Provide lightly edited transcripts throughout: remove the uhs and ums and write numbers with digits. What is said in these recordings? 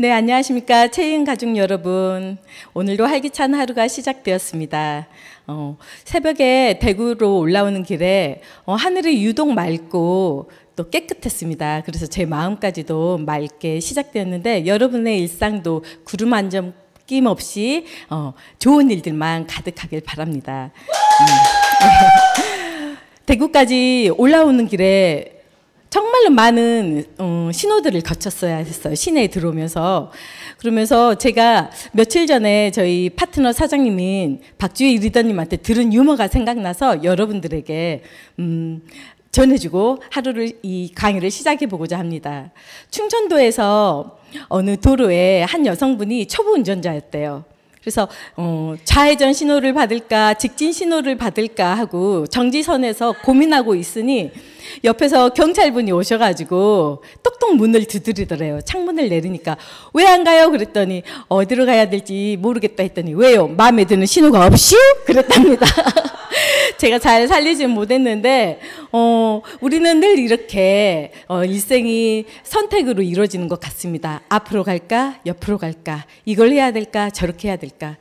네, 안녕하십니까. 채인 가족 여러분. 오늘도 활기찬 하루가 시작되었습니다. 새벽에 대구로 올라오는 길에 하늘이 유독 맑고 또 깨끗했습니다. 그래서 제 마음까지도 맑게 시작되었는데 여러분의 일상도 구름 한 점 낌 없이 좋은 일들만 가득하길 바랍니다. 대구까지 올라오는 길에 정말로 많은 신호들을 거쳤어야 했어요. 시내에 들어오면서. 그러면서 제가 며칠 전에 저희 파트너 사장님인 박주희 리더님한테 들은 유머가 생각나서 여러분들에게 전해주고 하루를 이 강의를 시작해 보고자 합니다. 충청도에서 어느 도로에 한 여성분이 초보 운전자였대요. 그래서 좌회전 신호를 받을까 직진 신호를 받을까 하고 정지선에서 고민하고 있으니 옆에서 경찰분이 오셔가지고 똑똑 문을 두드리더래요. 창문을 내리니까 왜 안 가요? 그랬더니 어디로 가야 될지 모르겠다 했더니 왜요? 마음에 드는 신호가 없이요? 그랬답니다. 제가 잘 살리지는 못했는데 우리는 늘 이렇게 일생이 선택으로 이루어지는 것 같습니다. 앞으로 갈까? 옆으로 갈까? 이걸 해야 될까? 저렇게 해야 될까?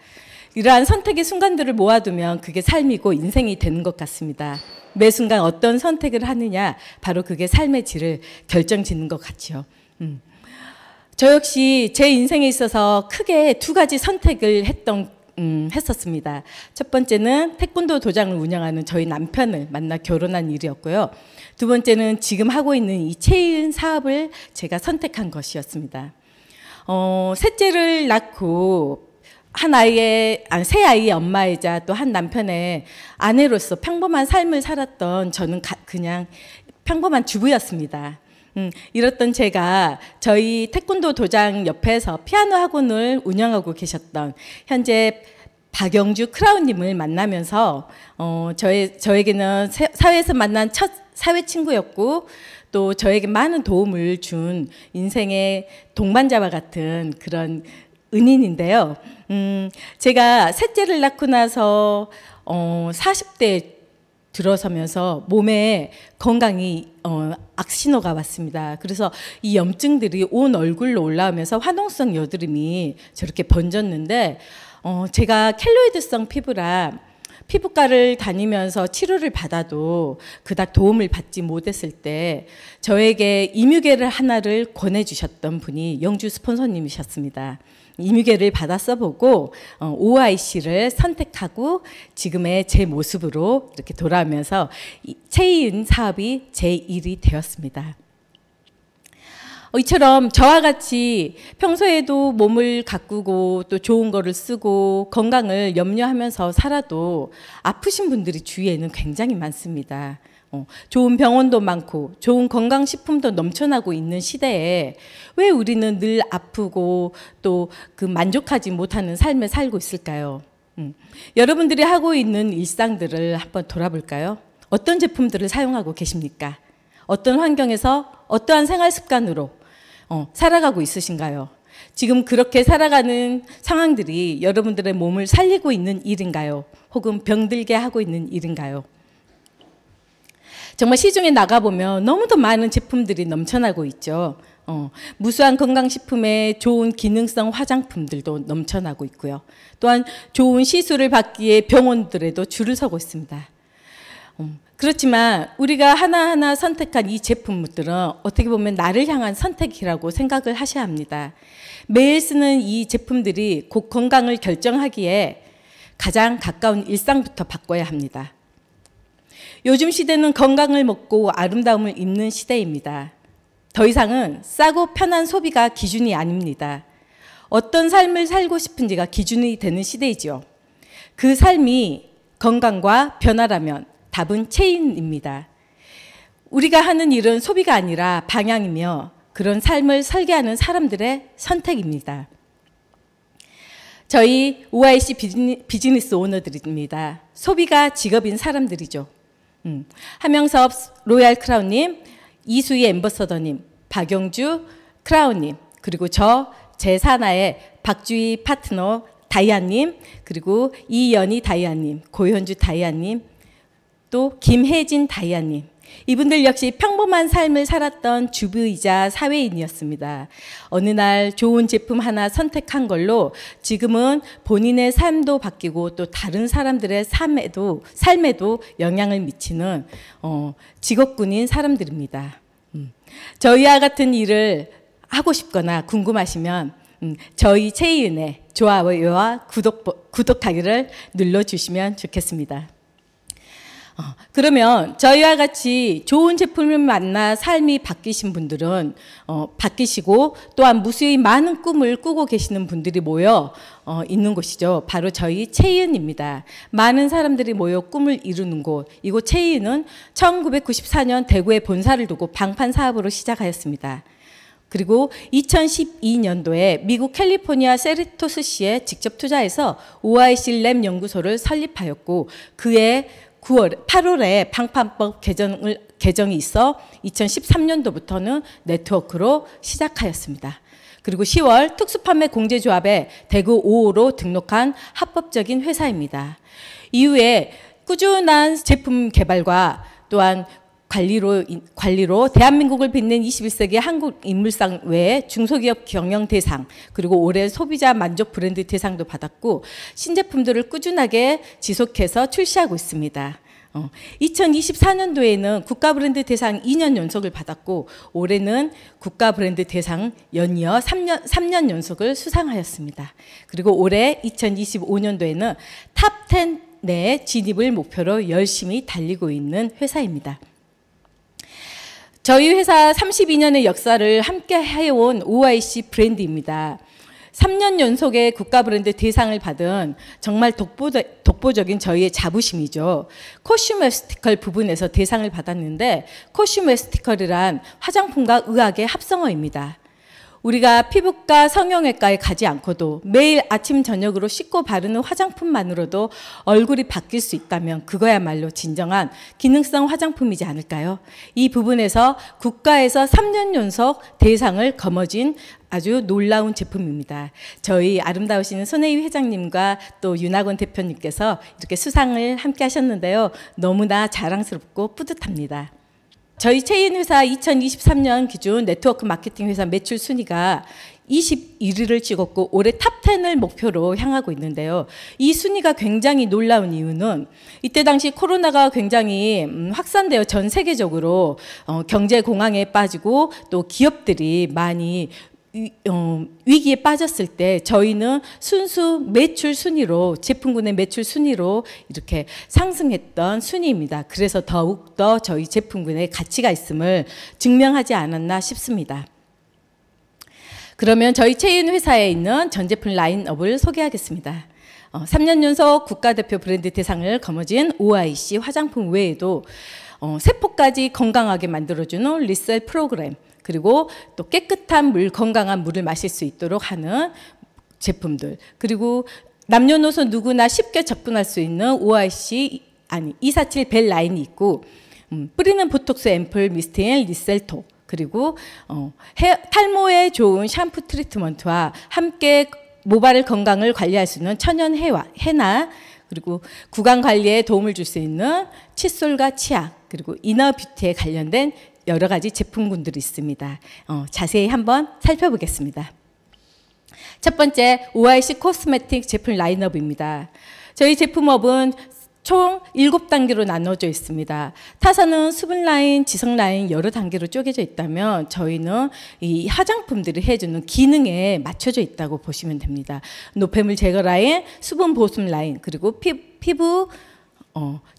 이러한 선택의 순간들을 모아두면 그게 삶이고 인생이 되는 것 같습니다. 매 순간 어떤 선택을 하느냐 바로 그게 삶의 질을 결정짓는 것 같죠. 저 역시 제 인생에 있어서 크게 두 가지 선택을 했었습니다. 첫 번째는 태권도 도장을 운영하는 저희 남편을 만나 결혼한 일이었고요. 두 번째는 지금 하고 있는 이 채인 사업을 제가 선택한 것이었습니다. 셋째를 낳고 세 아이의 엄마이자 또 한 남편의 아내로서 평범한 삶을 살았던 저는 그냥 평범한 주부였습니다. 이렇던 제가 저희 태권도 도장 옆에서 피아노 학원을 운영하고 계셨던 현재 박영주 크라운님을 만나면서 저에게는 사회에서 만난 첫 사회 친구였고 또 저에게 많은 도움을 준 인생의 동반자와 같은 그런 은인인데요. 제가 셋째를 낳고 나서 40대 들어서면서 몸에 건강이 악신호가 왔습니다. 그래서 이 염증들이 온 얼굴로 올라오면서 화농성 여드름이 저렇게 번졌는데 제가 켈로이드성 피부라 피부과를 다니면서 치료를 받아도 그닥 도움을 받지 못했을 때 저에게 이뮤게를 하나를 권해주셨던 분이 영주 스폰서님이셨습니다. 이뮤게를 받아 써보고 OIC를 선택하고 지금의 제 모습으로 이렇게 돌아오면서 채인 사업이 제 일이 되었습니다. 이처럼 저와 같이 평소에도 몸을 가꾸고 또 좋은 거를 쓰고 건강을 염려하면서 살아도 아프신 분들이 주위에는 굉장히 많습니다. 좋은 병원도 많고 좋은 건강식품도 넘쳐나고 있는 시대에 왜 우리는 늘 아프고 또 그 만족하지 못하는 삶을 살고 있을까요? 여러분들이 하고 있는 일상들을 한번 돌아볼까요? 어떤 제품들을 사용하고 계십니까? 어떤 환경에서 어떠한 생활 습관으로 살아가고 있으신가요? 지금 그렇게 살아가는 상황들이 여러분들의 몸을 살리고 있는 일인가요? 혹은 병들게 하고 있는 일인가요? 정말 시중에 나가보면 너무도 많은 제품들이 넘쳐나고 있죠. 무수한 건강식품에 좋은 기능성 화장품들도 넘쳐나고 있고요. 또한 좋은 시술을 받기 위해 병원들에도 줄을 서고 있습니다. 그렇지만 우리가 하나하나 선택한 이 제품들은 어떻게 보면 나를 향한 선택이라고 생각을 하셔야 합니다. 매일 쓰는 이 제품들이 곧 건강을 결정하기에 가장 가까운 일상부터 바꿔야 합니다. 요즘 시대는 건강을 먹고 아름다움을 입는 시대입니다. 더 이상은 싸고 편한 소비가 기준이 아닙니다. 어떤 삶을 살고 싶은지가 기준이 되는 시대이죠. 그 삶이 건강과 변화라면 답은 채인입니다. 우리가 하는 일은 소비가 아니라 방향이며 그런 삶을 설계하는 사람들의 선택입니다. 저희 OIC 비즈니스 오너들입니다. 소비가 직업인 사람들이죠. 하명섭 로얄 크라운님, 이수희 엠버서더님, 박영주 크라운님, 그리고 제 사나의 박주희 파트너 다이아님, 그리고 이연희 다이아님, 고현주 다이아님, 또 김혜진 다이아님, 이분들 역시 평범한 삶을 살았던 주부이자 사회인이었습니다. 어느 날 좋은 제품 하나 선택한 걸로 지금은 본인의 삶도 바뀌고 또 다른 사람들의 삶에도 영향을 미치는 직업군인 사람들입니다. 저희와 같은 일을 하고 싶거나 궁금하시면 저희 최이은의 좋아요와 구독하기를 눌러주시면 좋겠습니다. 그러면 저희와 같이 좋은 제품을 만나 삶이 바뀌신 분들은 바뀌시고 또한 무수히 많은 꿈을 꾸고 계시는 분들이 모여 있는 곳이죠. 바로 저희 최이은입니다. 많은 사람들이 모여 꿈을 이루는 곳. 이곳 최이은은 1994년 대구에 본사를 두고 방판 사업으로 시작하였습니다. 그리고 2012년도에 미국 캘리포니아 세리토스시에 직접 투자해서 OIC 랩 연구소를 설립하였고 그해 8월에 방판법 개정이 있어 2013년도부터는 네트워크로 시작하였습니다. 그리고 10월 특수판매 공제조합에 대구 5호로 등록한 합법적인 회사입니다. 이후에 꾸준한 제품 개발과 또한 관리로 대한민국을 빛낸 21세기 한국인물상 외에 중소기업 경영 대상 그리고 올해 소비자 만족 브랜드 대상도 받았고 신제품들을 꾸준하게 지속해서 출시하고 있습니다. 2024년도에는 국가 브랜드 대상 2년 연속을 받았고 올해는 국가 브랜드 대상 연이어 3년 연속을 수상하였습니다. 그리고 올해 2025년도에는 탑 10 내에 진입을 목표로 열심히 달리고 있는 회사입니다. 저희 회사 32년의 역사를 함께 해온 OIC 브랜드입니다. 3년 연속의 국가 브랜드 대상을 받은 정말 독보적인 저희의 자부심이죠. 코슈메스티컬 부분에서 대상을 받았는데 코슈메스티컬이란 화장품과 의학의 합성어입니다. 우리가 피부과 성형외과에 가지 않고도 매일 아침 저녁으로 씻고 바르는 화장품만으로도 얼굴이 바뀔 수 있다면 그거야말로 진정한 기능성 화장품이지 않을까요? 이 부분에서 국가에서 3년 연속 대상을 거머쥔 아주 놀라운 제품입니다. 저희 아름다우신 손혜희 회장님과 또 윤학원 대표님께서 이렇게 수상을 함께 하셨는데요. 너무나 자랑스럽고 뿌듯합니다. 저희 체인 회사 2023년 기준 네트워크 마케팅 회사 매출 순위가 21위를 찍었고 올해 탑 10을 목표로 향하고 있는데요. 이 순위가 굉장히 놀라운 이유는 이때 당시 코로나가 굉장히 확산되어 전 세계적으로 경제 공황에 빠지고 또 기업들이 많이 위기에 빠졌을 때 저희는 순수 매출 순위로 제품군의 매출 순위로 이렇게 상승했던 순위입니다. 그래서 더욱더 저희 제품군의 가치가 있음을 증명하지 않았나 싶습니다. 그러면 저희 체인 회사에 있는 전 제품 라인업을 소개하겠습니다. 3년 연속 국가대표 브랜드 대상을 거머쥔 OIC 화장품 외에도 세포까지 건강하게 만들어주는 리셀 프로그램 그리고 또 깨끗한 물, 건강한 물을 마실 수 있도록 하는 제품들 그리고 남녀노소 누구나 쉽게 접근할 수 있는 OIC 247 벨 라인이 있고 뿌리는 보톡스 앰플 미스트앤 리셀토 그리고 탈모에 좋은 샴푸 트리트먼트와 함께 모발 건강을 관리할 수 있는 천연 해나 그리고 구강 관리에 도움을 줄 수 있는 칫솔과 치약 그리고 이너 뷰티에 관련된 여러 가지 제품군들이 있습니다. 자세히 한번 살펴보겠습니다. 첫 번째 OIC 코스메틱 제품 라인업입니다. 저희 제품업은 총 7단계로 나눠져 있습니다. 타사는 수분 라인, 지성 라인 여러 단계로 쪼개져 있다면 저희는 이 화장품들이 해주는 기능에 맞춰져 있다고 보시면 됩니다. 노폐물 제거 라인, 수분 보습 라인, 그리고 피부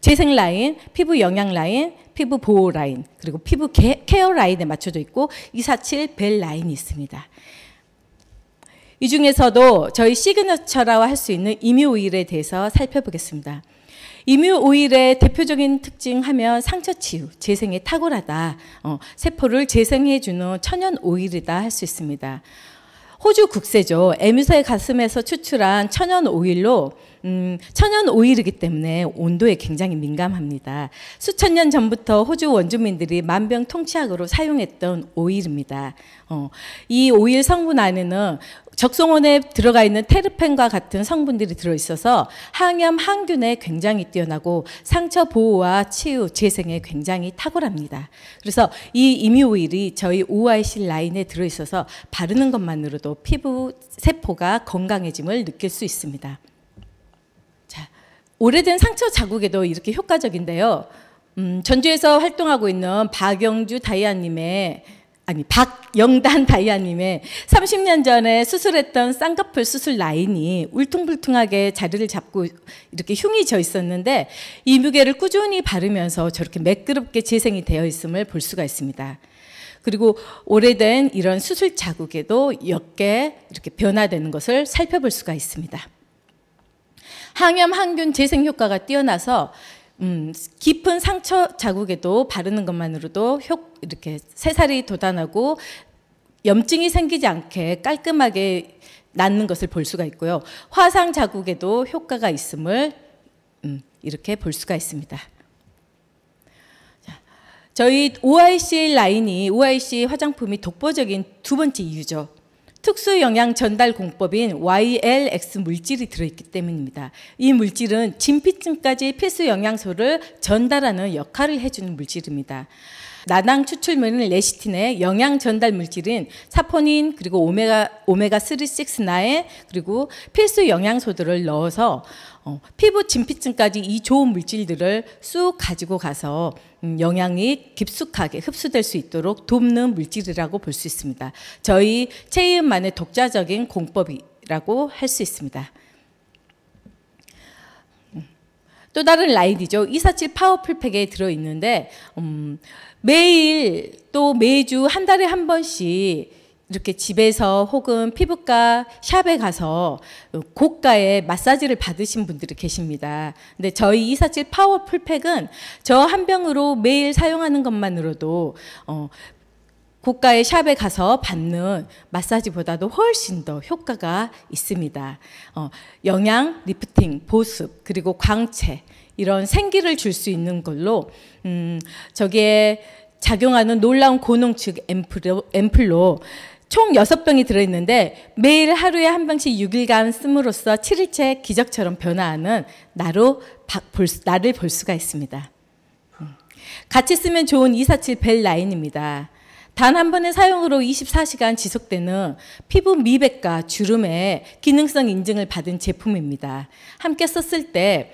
재생 라인, 피부 영양 라인, 피부 보호 라인, 그리고 피부 케어 라인에 맞춰져 있고 247 벨 라인이 있습니다. 이 중에서도 저희 시그너처라고 할 수 있는 이뮤 오일에 대해서 살펴보겠습니다. 이뮤 오일의 대표적인 특징 하면 상처 치유, 재생에 탁월하다, 세포를 재생해주는 천연 오일이다 할 수 있습니다. 호주 국세죠. 에뮤서의 가슴에서 추출한 천연 오일로 천연 오일이기 때문에 온도에 굉장히 민감합니다. 수천 년 전부터 호주 원주민들이 만병통치약으로 사용했던 오일입니다. 이 오일 성분 안에는 적송원에 들어가 있는 테르펜과 같은 성분들이 들어있어서 항염, 항균에 굉장히 뛰어나고 상처 보호와 치유, 재생에 굉장히 탁월합니다. 그래서 이 이미 오일이 저희 OIC 라인에 들어있어서 바르는 것만으로도 피부 세포가 건강해짐을 느낄 수 있습니다. 자, 오래된 상처 자국에도 이렇게 효과적인데요. 전주에서 활동하고 있는 박영단 다이아님의 30년 전에 수술했던 쌍꺼풀 수술 라인이 울퉁불퉁하게 자리를 잡고 이렇게 흉이 져 있었는데 이 무게를 꾸준히 바르면서 저렇게 매끄럽게 재생이 되어 있음을 볼 수가 있습니다. 그리고 오래된 이런 수술 자국에도 옅게 이렇게 변화되는 것을 살펴볼 수가 있습니다. 항염, 항균 재생 효과가 뛰어나서 깊은 상처 자국에도 바르는 것만으로도 이렇게 새살이 돋아나고 염증이 생기지 않게 깔끔하게 낫는 것을 볼 수가 있고요. 화상 자국에도 효과가 있음을 이렇게 볼 수가 있습니다. 자, 저희 OIC 화장품이 독보적인 두 번째 이유죠. 특수 영양 전달 공법인 YLX 물질이 들어있기 때문입니다. 이 물질은 진피층까지 필수 영양소를 전달하는 역할을 해주는 물질입니다. 나당 추출물인 레시틴의 영양 전달 물질인 사포닌 그리고 오메가3, 6, 9 그리고 필수 영양소들을 넣어서 피부 진피층까지 이 좋은 물질들을 쑥 가지고 가서 영양이 깊숙하게 흡수될 수 있도록 돕는 물질이라고 볼 수 있습니다. 저희 체이은만의 독자적인 공법이라고 할 수 있습니다. 또 다른 라인이죠. 247 파워풀팩에 들어있는데 매일 또 매주 한 달에 한 번씩 이렇게 집에서 혹은 피부과 샵에 가서 고가의 마사지를 받으신 분들이 계십니다. 근데 저희 247 파워풀팩은 저 한 병으로 매일 사용하는 것만으로도 고가의 샵에 가서 받는 마사지보다도 훨씬 더 효과가 있습니다. 영양, 리프팅, 보습, 그리고 광채 이런 생기를 줄 수 있는 걸로 저기에 작용하는 놀라운 고농축 앰플로 총 6병이 들어있는데 매일 하루에 한 병씩 6일간 씀으로써 7일째 기적처럼 변화하는 나를 볼 수가 있습니다. 같이 쓰면 좋은 247 벨 라인입니다. 단 한 번의 사용으로 24시간 지속되는 피부 미백과 주름의 기능성 인증을 받은 제품입니다. 함께 썼을 때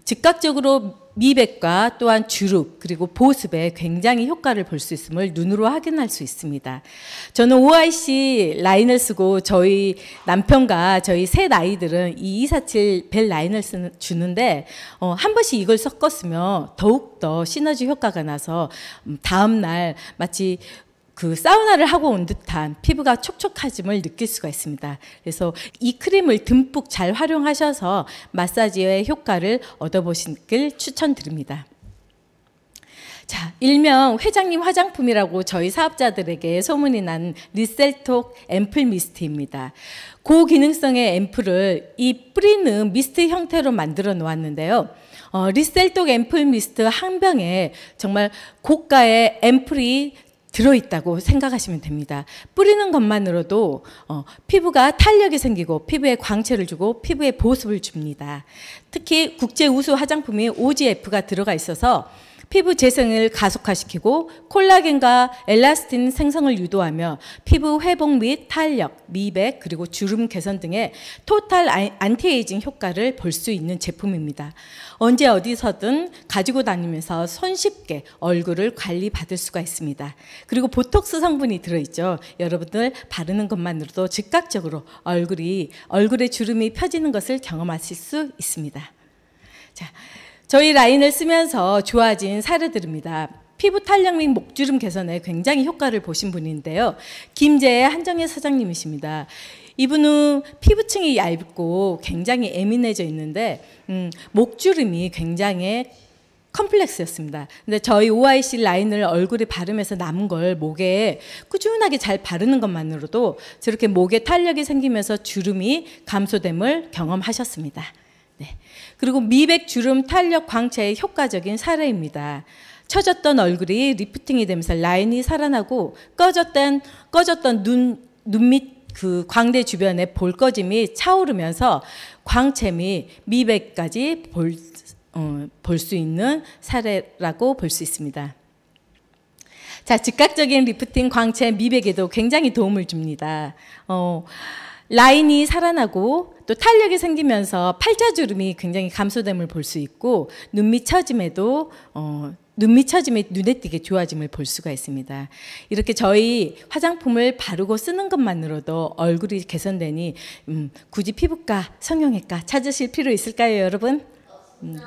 즉각적으로 미백과 또한 주름 그리고 보습에 굉장히 효과를 볼 수 있음을 눈으로 확인할 수 있습니다. 저는 OIC 라인을 쓰고 저희 남편과 저희 셋 아이들은 이 247 벨 라인을 주는데 한 번씩 이걸 섞었으면 더욱더 시너지 효과가 나서 다음날 마치 그 사우나를 하고 온 듯한 피부가 촉촉해짐을 느낄 수가 있습니다. 그래서 이 크림을 듬뿍 잘 활용하셔서 마사지의 효과를 얻어보시길 추천드립니다. 자, 일명 회장님 화장품이라고 저희 사업자들에게 소문이 난 리셀톡 앰플 미스트입니다. 고기능성의 앰플을 이 뿌리는 미스트 형태로 만들어 놓았는데요. 리셀톡 앰플 미스트 한 병에 정말 고가의 앰플이 들어있다고 생각하시면 됩니다. 뿌리는 것만으로도 피부가 탄력이 생기고 피부에 광채를 주고 피부에 보습을 줍니다. 특히 국제 우수 화장품이 OGF가 들어가 있어서 피부 재생을 가속화시키고 콜라겐과 엘라스틴 생성을 유도하며 피부 회복 및 탄력, 미백, 그리고 주름 개선 등의 토탈 안티에이징 효과를 볼 수 있는 제품입니다. 언제 어디서든 가지고 다니면서 손쉽게 얼굴을 관리받을 수가 있습니다. 그리고 보톡스 성분이 들어있죠. 여러분들 바르는 것만으로도 즉각적으로 얼굴에 주름이 펴지는 것을 경험하실 수 있습니다. 자, 저희 라인을 쓰면서 좋아진 사례들입니다. 피부 탄력 및 목주름 개선에 굉장히 효과를 보신 분인데요. 김재의 한정혜 사장님이십니다. 이분은 피부층이 얇고 굉장히 예민해져 있는데 목주름이 굉장히 컴플렉스였습니다. 근데 저희 OIC 라인을 얼굴에 바르면서 남은 걸 목에 꾸준하게 잘 바르는 것만으로도 저렇게 목에 탄력이 생기면서 주름이 감소됨을 경험하셨습니다. 네. 그리고 미백 주름 탄력 광채의 효과적인 사례입니다. 처졌던 얼굴이 리프팅이 되면서 라인이 살아나고 꺼졌던 눈 밑 그 광대 주변에 볼 꺼짐이 차오르면서 광채 및 미백까지 볼 수 있는 사례라고 볼 수 있습니다. 자, 즉각적인 리프팅 광채 미백에도 굉장히 도움을 줍니다. 라인이 살아나고 또 탄력이 생기면서 팔자주름이 굉장히 감소됨을 볼 수 있고 눈밑 처짐에도 눈밑 처짐이 눈에 띄게 좋아짐을 볼 수가 있습니다. 이렇게 저희 화장품을 바르고 쓰는 것만으로도 얼굴이 개선되니 굳이 피부과, 성형외과 찾으실 필요 있을까요, 여러분?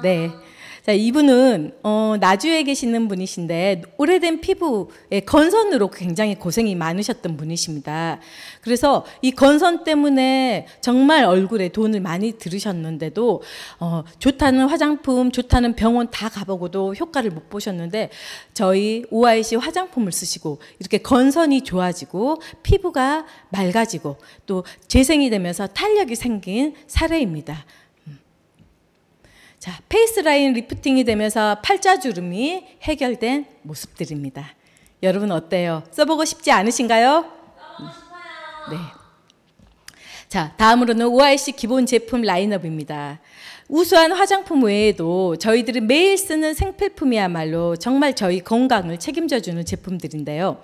네. 자, 이분은 나주에 계시는 분이신데 오래된 피부의 건선으로 굉장히 고생이 많으셨던 분이십니다. 그래서 이 건선 때문에 정말 얼굴에 돈을 많이 들으셨는데도 좋다는 화장품, 좋다는 병원 다 가보고도 효과를 못 보셨는데 저희 OIC 화장품을 쓰시고 이렇게 건선이 좋아지고 피부가 맑아지고 또 재생이 되면서 탄력이 생긴 사례입니다. 자, 페이스라인 리프팅이 되면서 팔자주름이 해결된 모습들입니다. 여러분 어때요? 써보고 싶지 않으신가요? 네. 자, 다음으로는 OIC 기본 제품 라인업입니다. 우수한 화장품 외에도 저희들이 매일 쓰는 생필품이야말로 정말 저희 건강을 책임져주는 제품들인데요.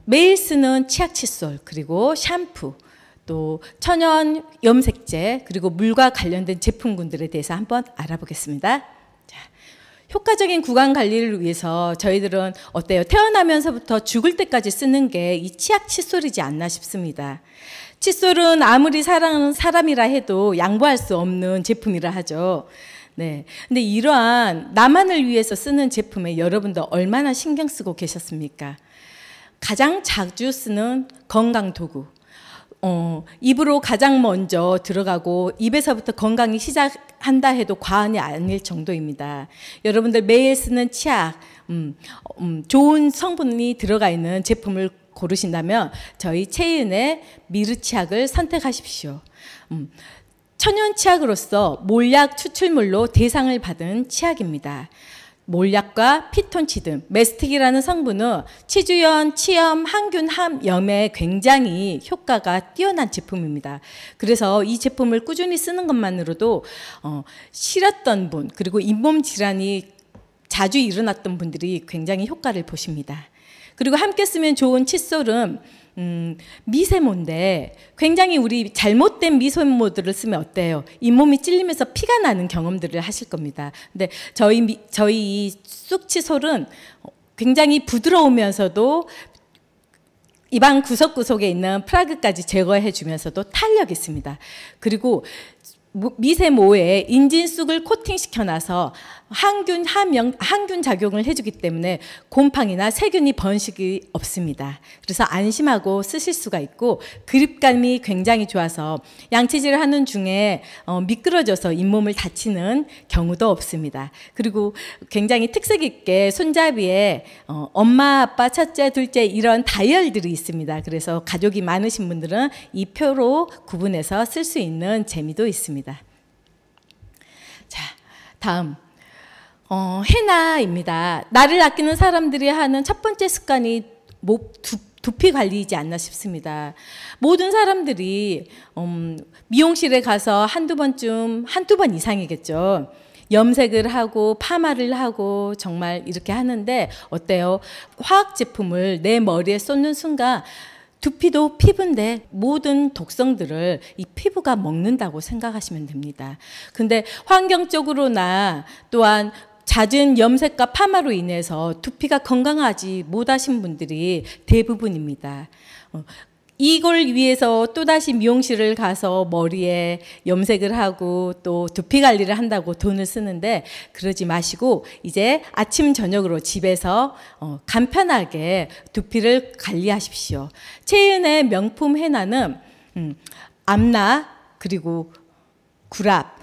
매일 쓰는 치약 칫솔 그리고 샴푸 또 천연 염색제 그리고 물과 관련된 제품군들에 대해서 한번 알아보겠습니다. 자, 효과적인 구강 관리를 위해서 저희들은 어때요? 태어나면서부터 죽을 때까지 쓰는 게 이 치약 칫솔이지 않나 싶습니다. 칫솔은 아무리 사랑하는 사람이라 해도 양보할 수 없는 제품이라 하죠. 네. 근데 이러한 나만을 위해서 쓰는 제품에 여러분도 얼마나 신경 쓰고 계셨습니까? 가장 자주 쓰는 건강 도구. 입으로 가장 먼저 들어가고 입에서부터 건강이 시작한다 해도 과언이 아닐 정도입니다. 여러분들 매일 쓰는 치약, 좋은 성분이 들어가 있는 제품을 고르신다면 저희 채윤의 미르 치약을 선택하십시오. 천연 치약으로서 몰약 추출물로 대상을 받은 치약입니다. 몰약과 피톤치드, 메스틱이라는 성분은 치주염, 치염, 항균, 함염에 굉장히 효과가 뛰어난 제품입니다. 그래서 이 제품을 꾸준히 쓰는 것만으로도 싫었던 분, 그리고 잇몸 질환이 자주 일어났던 분들이 굉장히 효과를 보십니다. 그리고 함께 쓰면 좋은 칫솔은 미세모인데 굉장히 우리 잘못된 미세모들을 쓰면 어때요? 잇몸이 찔리면서 피가 나는 경험들을 하실 겁니다. 근데 저희 이 쑥칫솔은 굉장히 부드러우면서도 입안 구석구석에 있는 플라그까지 제거해 주면서도 탄력이 있습니다. 그리고 미세모에 인진쑥을 코팅시켜놔서 항균, 항균 작용을 해주기 때문에 곰팡이나 세균이 번식이 없습니다. 그래서 안심하고 쓰실 수가 있고 그립감이 굉장히 좋아서 양치질을 하는 중에 미끄러져서 잇몸을 다치는 경우도 없습니다. 그리고 굉장히 특색 있게 손잡이에 엄마, 아빠, 첫째, 둘째 이런 다이얼들이 있습니다. 그래서 가족이 많으신 분들은 이 표로 구분해서 쓸 수 있는 재미도 있습니다. 자, 다음 헤나입니다. 나를 아끼는 사람들이 하는 첫 번째 습관이 두피 관리이지 않나 싶습니다. 모든 사람들이 미용실에 가서 한두 번 이상이겠죠. 염색을 하고 파마를 하고 정말 이렇게 하는데 어때요? 화학 제품을 내 머리에 쏟는 순간 두피도 피부인데 모든 독성들을 이 피부가 먹는다고 생각하시면 됩니다. 근데 환경적으로나 또한 잦은 염색과 파마로 인해서 두피가 건강하지 못하신 분들이 대부분입니다. 이걸 위해서 또다시 미용실을 가서 머리에 염색을 하고 또 두피 관리를 한다고 돈을 쓰는데 그러지 마시고 이제 아침 저녁으로 집에서 간편하게 두피를 관리하십시오. 채윤의 명품 헤나는 암나 그리고 구랍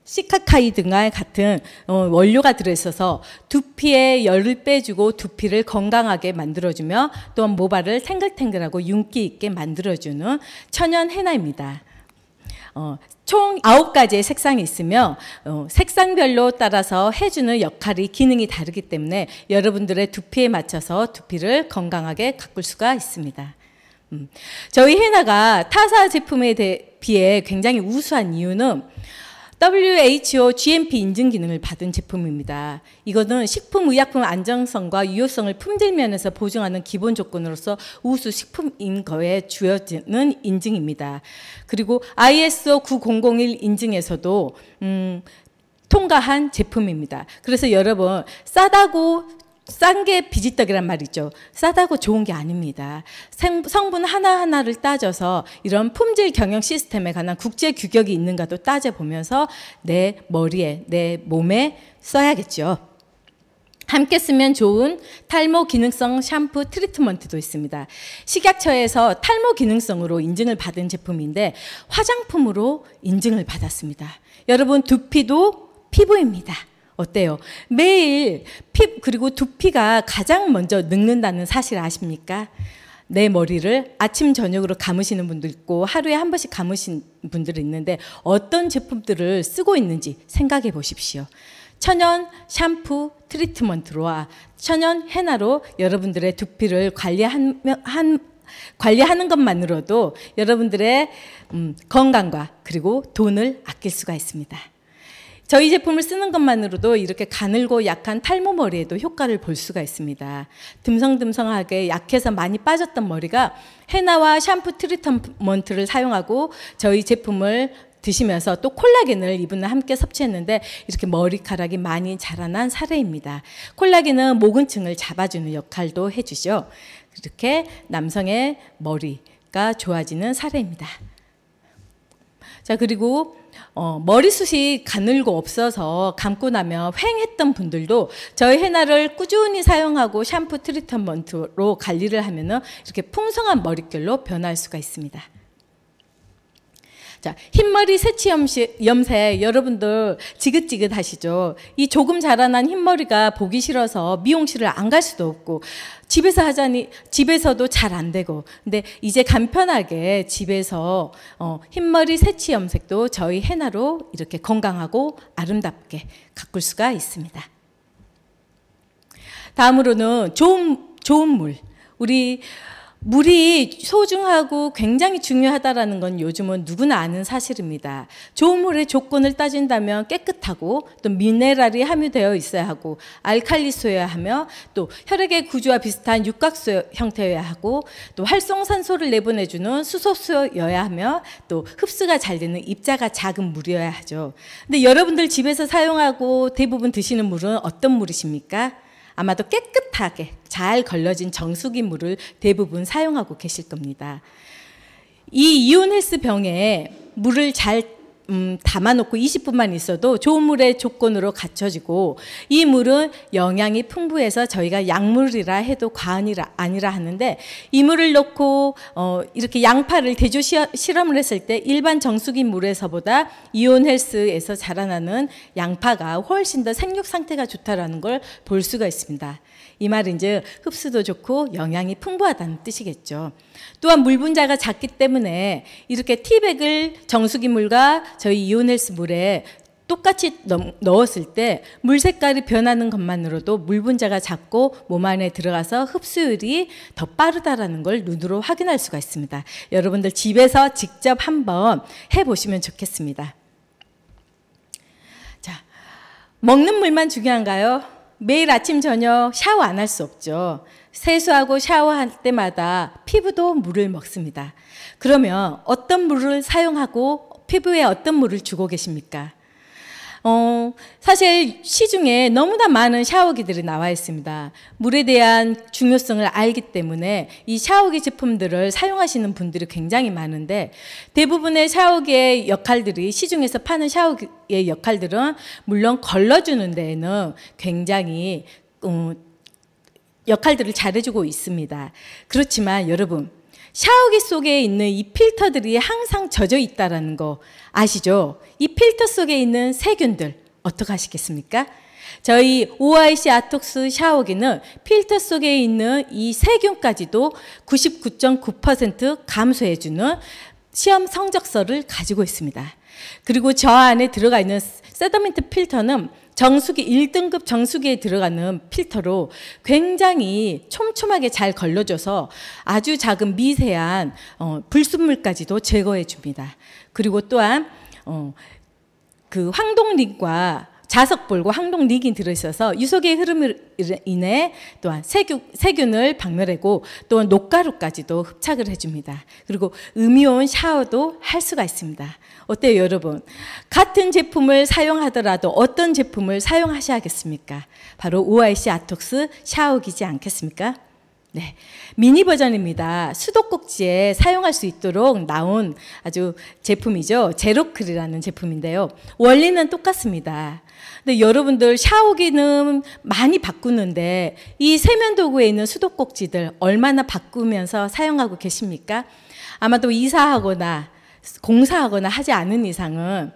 시카카이 등과 같은 원료가 들어있어서 두피에 열을 빼주고 두피를 건강하게 만들어주며 또한 모발을 탱글탱글하고 윤기 있게 만들어주는 천연 헤나입니다. 총 9가지의 색상이 있으며 색상별로 따라서 해주는 역할이 기능이 다르기 때문에 여러분들의 두피에 맞춰서 두피를 건강하게 가꿀 수가 있습니다. 저희 헤나가 타사 제품에 비해 굉장히 우수한 이유는 WHO GMP 인증 기능을 받은 제품입니다. 이거는 식품의약품 안정성과 유효성을 품질 면에서 보증하는 기본 조건으로서 우수 식품인 거에 주어지는 인증입니다. 그리고 ISO 9001 인증에서도 통과한 제품입니다. 그래서 여러분 싼 게 비지떡이란 말이죠. 싸다고 좋은 게 아닙니다. 성분 하나하나를 따져서 이런 품질 경영 시스템에 관한 국제 규격이 있는가도 따져보면서 내 머리에, 내 몸에 써야겠죠. 함께 쓰면 좋은 탈모 기능성 샴푸 트리트먼트도 있습니다. 식약처에서 탈모 기능성으로 인증을 받은 제품인데 화장품으로 인증을 받았습니다. 여러분, 두피도 피부입니다. 어때요? 매일 그리고 두피가 가장 먼저 늙는다는 사실 아십니까? 내 머리를 아침 저녁으로 감으시는 분도 있고 하루에 한 번씩 감으신 분들이 있는데 어떤 제품들을 쓰고 있는지 생각해 보십시오. 천연 샴푸 트리트먼트로와 천연 헤나로 여러분들의 두피를 관리하는 것만으로도 여러분들의 건강과 그리고 돈을 아낄 수가 있습니다. 저희 제품을 쓰는 것만으로도 이렇게 가늘고 약한 탈모 머리에도 효과를 볼 수가 있습니다. 듬성듬성하게 약해서 많이 빠졌던 머리가 헤나와 샴푸 트리트먼트를 사용하고 저희 제품을 드시면서 또 콜라겐을 이분과 함께 섭취했는데 이렇게 머리카락이 많이 자라난 사례입니다. 콜라겐은 모근층을 잡아주는 역할도 해주죠. 이렇게 남성의 머리가 좋아지는 사례입니다. 자, 그리고 머리숱이 가늘고 없어서 감고 나면 휑했던 분들도 저희 헤나를 꾸준히 사용하고 샴푸 트리트먼트로 관리를 하면은 이렇게 풍성한 머릿결로 변할 수가 있습니다. 자, 흰머리 새치 염색 여러분들 지긋지긋하시죠? 이 조금 자라난 흰머리가 보기 싫어서 미용실을 안 갈 수도 없고 집에서 하자니 집에서도 잘 안 되고 근데 이제 간편하게 집에서 흰머리 새치 염색도 저희 헤나로 이렇게 건강하고 아름답게 가꿀 수가 있습니다. 다음으로는 좋은 물. 물이 소중하고 굉장히 중요하다는 건 요즘은 누구나 아는 사실입니다. 좋은 물의 조건을 따진다면 깨끗하고 또 미네랄이 함유되어 있어야 하고 알칼리수여야 하며 또 혈액의 구조와 비슷한 육각수 형태여야 하고 또 활성산소를 내보내주는 수소수여야 하며 또 흡수가 잘 되는 입자가 작은 물이어야 하죠. 근데 여러분들 집에서 사용하고 대부분 드시는 물은 어떤 물이십니까? 아마도 깨끗하게 잘 걸러진 정수기 물을 대부분 사용하고 계실 겁니다. 이 이온 헬스 병에 물을 잘 담아놓고 20분만 있어도 좋은 물의 조건으로 갖춰지고 이 물은 영양이 풍부해서 저희가 약물이라 해도 과언이 아니라 하는데 이 물을 넣고 이렇게 양파를 대조 실험을 했을 때 일반 정수기 물에서보다 이온 헬스에서 자라나는 양파가 훨씬 더 생육 상태가 좋다라는 걸 볼 수가 있습니다. 이 말인즉 흡수도 좋고 영양이 풍부하다는 뜻이겠죠. 또한 물 분자가 작기 때문에 이렇게 티백을 정수기 물과 저희 이온 헬스 물에 똑같이 넣었을 때 물 색깔이 변하는 것만으로도 물 분자가 작고 몸 안에 들어가서 흡수율이 더 빠르다라는 걸 눈으로 확인할 수가 있습니다. 여러분들 집에서 직접 한번 해보시면 좋겠습니다. 자, 먹는 물만 중요한가요? 매일 아침 저녁 샤워 안 할 수 없죠. 세수하고 샤워할 때마다 피부도 물을 먹습니다. 그러면 어떤 물을 사용하고 피부에 어떤 물을 주고 계십니까? 사실 시중에 너무나 많은 샤워기들이 나와 있습니다. 물에 대한 중요성을 알기 때문에 이 샤워기 제품들을 사용하시는 분들이 굉장히 많은데 대부분의 샤워기의 역할들이 시중에서 파는 샤워기의 역할들은 물론 걸러주는 데에는 굉장히 역할들을 잘해주고 있습니다. 그렇지만 여러분 샤워기 속에 있는 이 필터들이 항상 젖어 있다는 거 아시죠? 이 필터 속에 있는 세균들 어떻게 하시겠습니까? 저희 OIC 아톡스 샤워기는 필터 속에 있는 이 세균까지도 99.9% 감소해주는 시험 성적서를 가지고 있습니다. 그리고 저 안에 들어가 있는 세더민트 필터는 정수기 1등급 정수기에 들어가는 필터로 굉장히 촘촘하게 잘 걸러줘서 아주 작은 미세한 불순물까지도 제거해 줍니다. 그리고 또한 그 황동릭과 자석볼과 황동릭이 들어있어서 유속의 흐름으로 인해 또한 세균을 박멸하고 또한 녹가루까지도 흡착을 해줍니다. 그리고 음이온 샤워도 할 수가 있습니다. 어때요, 여러분? 같은 제품을 사용하더라도 어떤 제품을 사용하셔야겠습니까? 바로 OIC 아톡스 샤워기지 않겠습니까? 네, 미니 버전입니다. 수도꼭지에 사용할 수 있도록 나온 아주 제품이죠. 제로클이라는 제품인데요. 원리는 똑같습니다. 근데 여러분들 샤워기는 많이 바꾸는데 이 세면도구에 있는 수도꼭지들 얼마나 바꾸면서 사용하고 계십니까? 아마도 이사하거나 공사하거나 하지 않은 이상은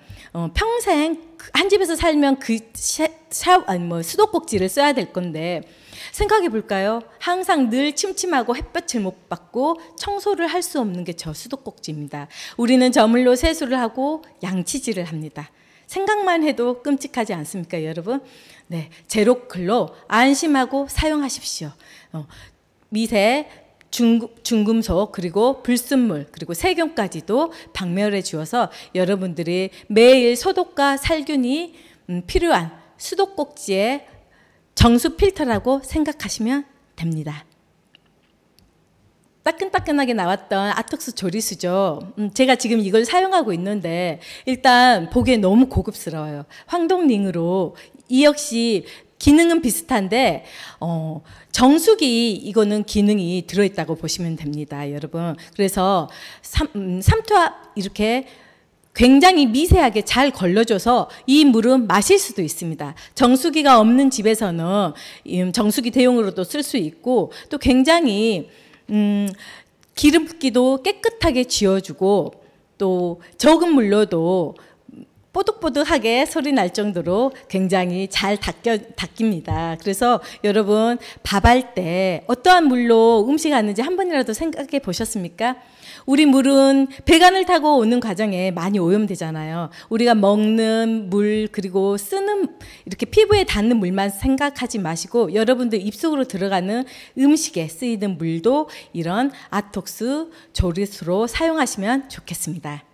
평생 한 집에서 살면 그 수도꼭지를 써야 될 건데 생각해 볼까요? 항상 늘 침침하고 햇볕을 못 받고 청소를 할 수 없는 게 저 수도꼭지입니다. 우리는 저물로 세수를 하고 양치질을 합니다. 생각만 해도 끔찍하지 않습니까, 여러분? 네, 제로클로 안심하고 사용하십시오. 미세, 중금속, 그리고 불순물, 그리고 세균까지도 박멸해 주어서 여러분들이 매일 소독과 살균이 필요한 수도꼭지의 정수 필터라고 생각하시면 됩니다. 따끈따끈하게 나왔던 아톡스 조리수죠. 제가 지금 이걸 사용하고 있는데 일단 보기에 너무 고급스러워요. 황동링으로 이 역시 기능은 비슷한데 정수기 이거는 기능이 들어있다고 보시면 됩니다, 여러분. 그래서 삼투압 이렇게 굉장히 미세하게 잘 걸러줘서 이 물은 마실 수도 있습니다. 정수기가 없는 집에서는 정수기 대용으로도 쓸 수 있고 또 굉장히 기름기도 깨끗하게 지워주고 또 적은 물로도 뽀득뽀득하게 소리 날 정도로 굉장히 잘 닦입니다. 그래서 여러분 밥할 때 어떠한 물로 음식 하는지 한 번이라도 생각해 보셨습니까? 우리 물은 배관을 타고 오는 과정에 많이 오염되잖아요. 우리가 먹는 물 그리고 쓰는 이렇게 피부에 닿는 물만 생각하지 마시고 여러분들 입속으로 들어가는 음식에 쓰이는 물도 이런 아톡스 조리수로 사용하시면 좋겠습니다.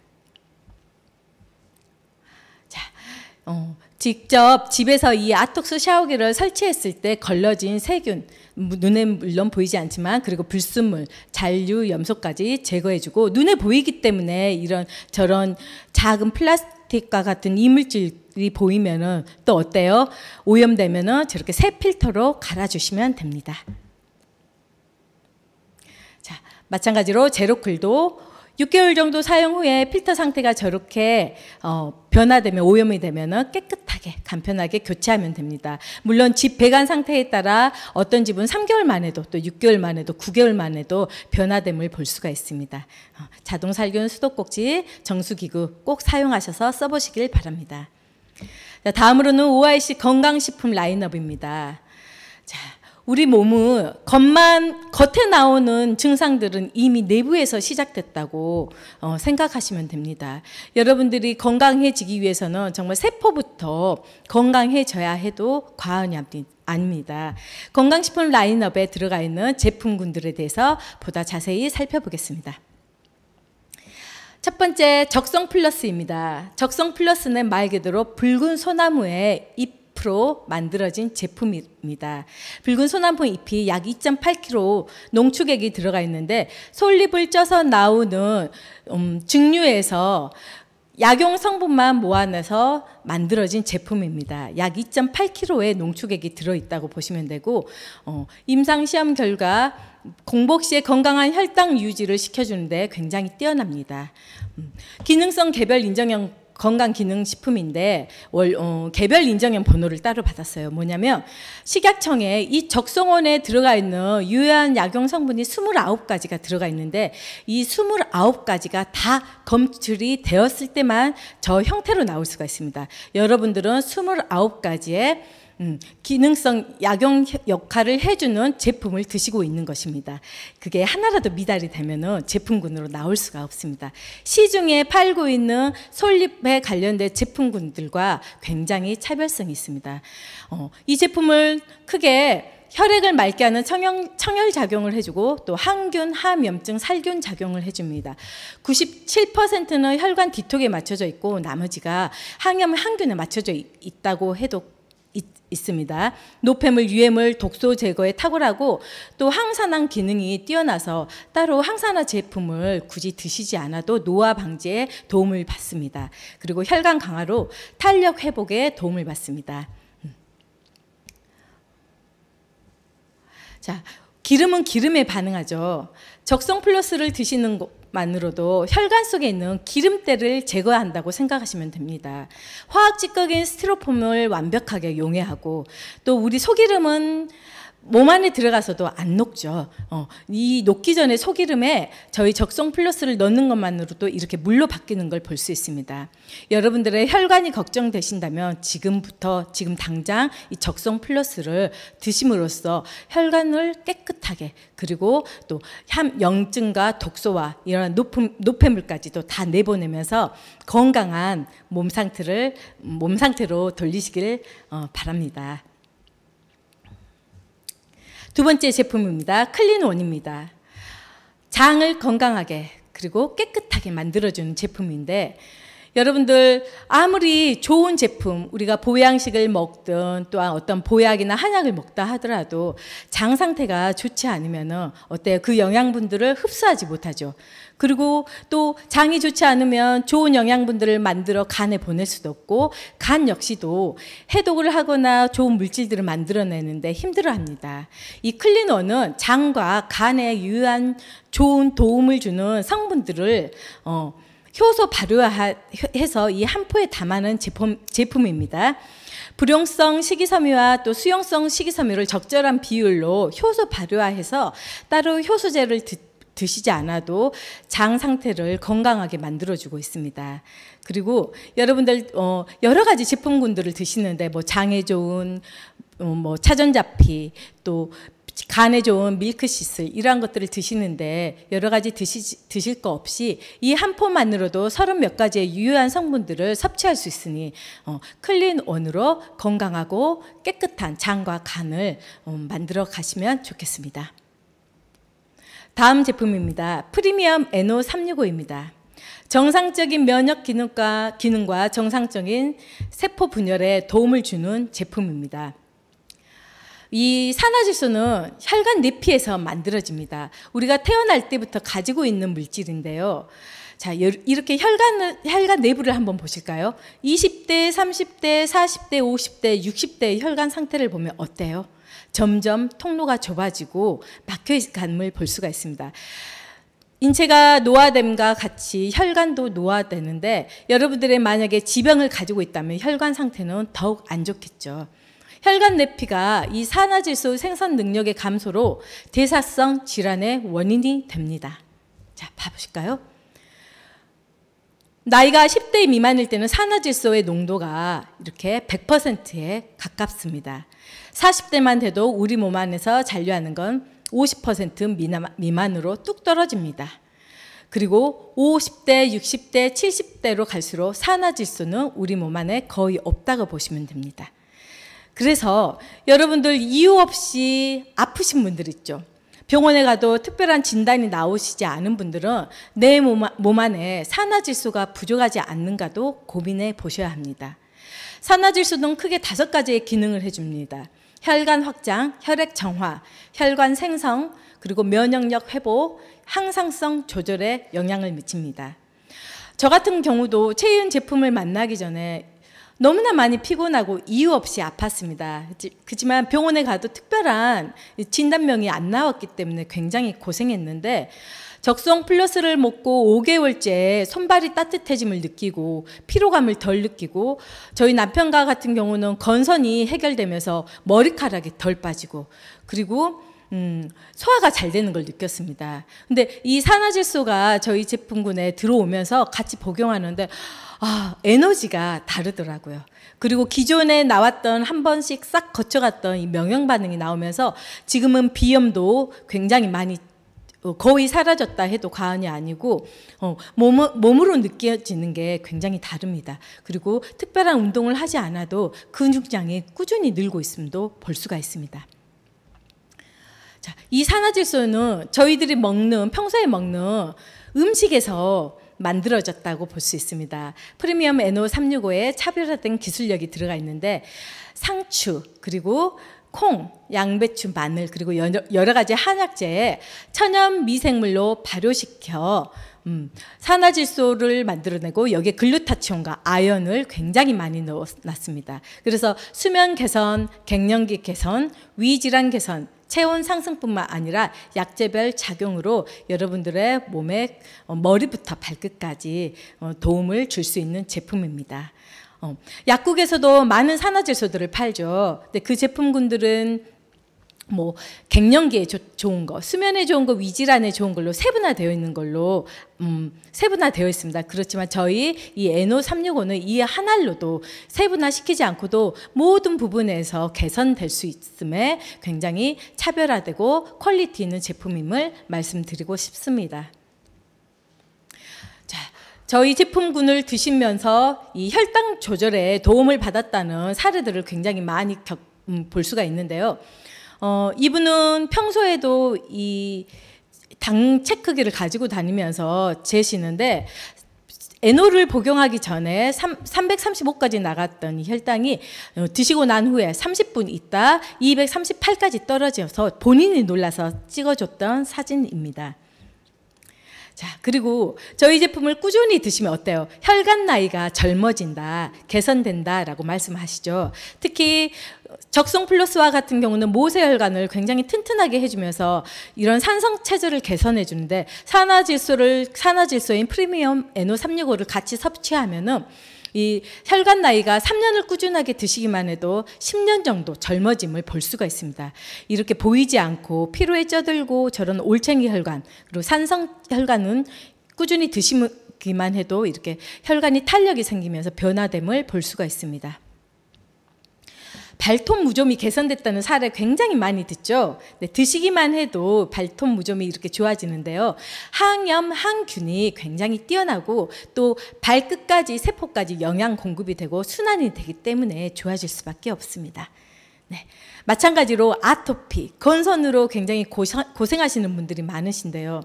직접 집에서 이 아톡스 샤워기를 설치했을 때 걸러진 세균, 눈에 물론 보이지 않지만 그리고 불순물, 잔류, 염소까지 제거해주고 눈에 보이기 때문에 이런 저런 작은 플라스틱과 같은 이물질이 보이면은 또 어때요? 오염되면은 저렇게 새 필터로 갈아주시면 됩니다. 자, 마찬가지로 제로클도 6개월 정도 사용 후에 필터 상태가 저렇게 변화되면 오염이 되면 깨끗하게 간편하게 교체하면 됩니다. 물론 집 배관 상태에 따라 어떤 집은 3개월 만에도 또 6개월 만에도 9개월 만에도 변화됨을 볼 수가 있습니다. 자동 살균 수도꼭지 정수기구 꼭 사용하셔서 써보시길 바랍니다. 자, 다음으로는 OIC 건강식품 라인업입니다. 자, 우리 몸은 겉에 나오는 증상들은 이미 내부에서 시작됐다고 생각하시면 됩니다. 여러분들이 건강해지기 위해서는 정말 세포부터 건강해져야 해도 과언이 아닙니다. 건강식품 라인업에 들어가 있는 제품군들에 대해서 보다 자세히 살펴보겠습니다. 첫 번째, 적성 플러스입니다. 적성 플러스는 말 그대로 붉은 소나무의 잎으로 만들어진 제품입니다. 붉은 소나무 잎이 약 2.8kg 농축액이 들어가 있는데 솔잎을 쪄서 나오는 증류에서 약용 성분만 모아내서 만들어진 제품입니다. 약 2.8kg의 농축액이 들어있다고 보시면 되고 임상시험 결과 공복 시에 건강한 혈당 유지를 시켜주는데 굉장히 뛰어납니다. 기능성 개별 인정형 건강기능식품인데 개별 인정형 번호를 따로 받았어요. 뭐냐면 식약청에 이 적성원에 들어가 있는 유해한 약용 성분이 29가지가 들어가 있는데 이 29가지가 다 검출이 되었을 때만 저 형태로 나올 수가 있습니다. 여러분들은 29가지의 기능성 약용 역할을 해주는 제품을 드시고 있는 것입니다. 그게 하나라도 미달이 되면은 제품군으로 나올 수가 없습니다. 시중에 팔고 있는 솔잎에 관련된 제품군들과 굉장히 차별성이 있습니다. 이 제품을 크게 혈액을 맑게 하는 청열 작용을 해주고 또 항균, 항염증, 살균 작용을 해줍니다. 97%는 혈관 뒤톡에 맞춰져 있고 나머지가 항염, 항균에 맞춰져 있다고 해도 있습니다. 노폐물, 유해물, 독소 제거에 탁월하고 또 항산화 기능이 뛰어나서 따로 항산화 제품을 굳이 드시지 않아도 노화 방지에 도움을 받습니다. 그리고 혈관 강화로 탄력 회복에 도움을 받습니다. 자, 기름은 기름에 반응하죠. 적성 플러스를 드시는 것만으로도 혈관 속에 있는 기름때를 제거한다고 생각하시면 됩니다. 화학 찌꺼기인 스티로폼을 완벽하게 용해하고 또 우리 소기름은 몸 안에 들어가서도 안 녹죠. 이 녹기 전에 소기름에 저희 적성 플러스를 넣는 것만으로도 이렇게 물로 바뀌는 걸 볼 수 있습니다. 여러분들의 혈관이 걱정되신다면 지금 당장 이 적성 플러스를 드심으로써 혈관을 깨끗하게 그리고 또 염증과 독소와 이런 노폐물까지도 다 내보내면서 건강한 몸 상태로 돌리시길 바랍니다. 두 번째 제품입니다. 클린원입니다. 장을 건강하게 그리고 깨끗하게 만들어주는 제품인데 여러분들 아무리 좋은 제품 우리가 보양식을 먹든 또한 어떤 보약이나 한약을 먹다 하더라도 장 상태가 좋지 않으면 어때요? 그 영양분들을 흡수하지 못하죠. 그리고 또 장이 좋지 않으면 좋은 영양분들을 만들어 간에 보낼 수도 없고 간 역시도 해독을 하거나 좋은 물질들을 만들어내는데 힘들어합니다. 이 클린원은 장과 간에 유효한 좋은 도움을 주는 성분들을 효소 발효해서 이 한 포에 담아낸 제품입니다. 불용성 식이섬유와 또 수용성 식이섬유를 적절한 비율로 효소 발효해서 따로 효소제를 드시지 않아도 장 상태를 건강하게 만들어주고 있습니다. 그리고 여러분들 여러 가지 제품군들을 드시는데 뭐 장에 좋은 뭐 차전자피 또 간에 좋은 밀크시슬 이러한 것들을 드시는데 여러 가지 드실 거 없이 이 한 포만으로도 30몇 가지의 유효한 성분들을 섭취할 수 있으니 클린원으로 건강하고 깨끗한 장과 간을 만들어 가시면 좋겠습니다. 다음 제품입니다. 프리미엄 NO365입니다. 정상적인 면역 기능과 정상적인 세포 분열에 도움을 주는 제품입니다. 이 산화질소는 혈관 내피에서 만들어집니다. 우리가 태어날 때부터 가지고 있는 물질인데요. 자, 이렇게 혈관 내부를 한번 보실까요? 20대, 30대, 40대, 50대, 60대 혈관 상태를 보면 어때요? 점점 통로가 좁아지고 막혀감을 볼 수가 있습니다. 인체가 노화됨과 같이 혈관도 노화되는데 여러분들의 만약에 지병을 가지고 있다면 혈관 상태는 더욱 안 좋겠죠. 혈관 내피가 이 산화질소 생산 능력의 감소로 대사성 질환의 원인이 됩니다. 자, 봐보실까요? 나이가 10대 미만일 때는 산화질소의 농도가 이렇게 100%에 가깝습니다. 40대만 돼도 우리 몸 안에서 잔류하는 건 50% 미만으로 뚝 떨어집니다. 그리고 50대, 60대, 70대로 갈수록 산화질소는 우리 몸 안에 거의 없다고 보시면 됩니다. 그래서 여러분들 이유 없이 아프신 분들 있죠. 병원에 가도 특별한 진단이 나오시지 않은 분들은 내 몸 안에 산화질소가 부족하지 않는가도 고민해 보셔야 합니다. 산화질소는 크게 5가지의 기능을 해줍니다. 혈관 확장, 혈액 정화, 혈관 생성, 그리고 면역력 회복, 항상성 조절에 영향을 미칩니다. 저 같은 경우도 체이윤 제품을 만나기 전에 너무나 많이 피곤하고 이유 없이 아팠습니다. 그렇지만 병원에 가도 특별한 진단명이 안 나왔기 때문에 굉장히 고생했는데 적성 플러스를 먹고 5개월째 손발이 따뜻해짐을 느끼고 피로감을 덜 느끼고 저희 남편과 같은 경우는 건선이 해결되면서 머리카락이 덜 빠지고 그리고 소화가 잘 되는 걸 느꼈습니다. 근데 이 산화질소가 저희 제품군에 들어오면서 같이 복용하는데 에너지가 다르더라고요. 그리고 기존에 나왔던 한 번씩 싹 거쳐갔던 이 명형 반응이 나오면서 지금은 비염도 굉장히 많이 거의 사라졌다 해도 과언이 아니고 몸으로 느껴지는 게 굉장히 다릅니다. 그리고 특별한 운동을 하지 않아도 근육량이 꾸준히 늘고 있음도 볼 수가 있습니다. 자, 이 산화질소는 저희들이 평소에 먹는 음식에서 만들어졌다고 볼 수 있습니다. 프리미엄 NO365에 차별화된 기술력이 들어가 있는데 상추, 그리고 콩, 양배추, 마늘, 그리고 여러 가지 한약재에 천연 미생물로 발효시켜 산화질소를 만들어내고 여기에 글루타치온과 아연을 굉장히 많이 넣어놨습니다. 그래서 수면 개선, 갱년기 개선, 위질환 개선, 체온 상승뿐만 아니라 약재별 작용으로 여러분들의 몸에 머리부터 발끝까지 도움을 줄 수 있는 제품입니다. 약국에서도 많은 산화질소들을 팔죠. 근데 그 제품군들은 뭐 갱년기에 좋은 거, 수면에 좋은 거, 위질환에 좋은 걸로 세분화되어 있는 걸로 세분화되어 있습니다. 그렇지만 저희 이 NO365는 이 한 알로도 세분화시키지 않고도 모든 부분에서 개선될 수 있음에 굉장히 차별화되고 퀄리티 있는 제품임을 말씀드리고 싶습니다. 자, 저희 제품군을 드시면서 이 혈당 조절에 도움을 받았다는 사례들을 굉장히 많이 볼 수가 있는데요. 이분은 평소에도 이 당 체크기를 가지고 다니면서 재시는데 NO를 복용하기 전에 335까지 나갔던 이 혈당이 드시고 난 후에 30분 있다 238까지 떨어져서 본인이 놀라서 찍어줬던 사진입니다. 자, 그리고 저희 제품을 꾸준히 드시면 어때요? 혈관 나이가 젊어진다, 개선된다 라고 말씀하시죠. 특히 적성 플러스와 같은 경우는 모세혈관을 굉장히 튼튼하게 해주면서 이런 산성 체질을 개선해 주는데 산화질소인 프리미엄 NO365를 같이 섭취하면은 이 혈관 나이가 3년을 꾸준하게 드시기만 해도 10년 정도 젊어짐을 볼 수가 있습니다. 이렇게 보이지 않고 피로에 쪄들고 저런 올챙이 혈관, 그리고 산성 혈관은 꾸준히 드시기만 해도 이렇게 혈관이 탄력이 생기면서 변화됨을 볼 수가 있습니다. 발톱 무좀이 개선됐다는 사례 굉장히 많이 듣죠. 네, 드시기만 해도 발톱 무좀이 이렇게 좋아지는데요. 항염, 항균이 굉장히 뛰어나고 또 발끝까지 세포까지 영양 공급이 되고 순환이 되기 때문에 좋아질 수밖에 없습니다. 네, 마찬가지로 아토피, 건선으로 굉장히 고생하시는 분들이 많으신데요.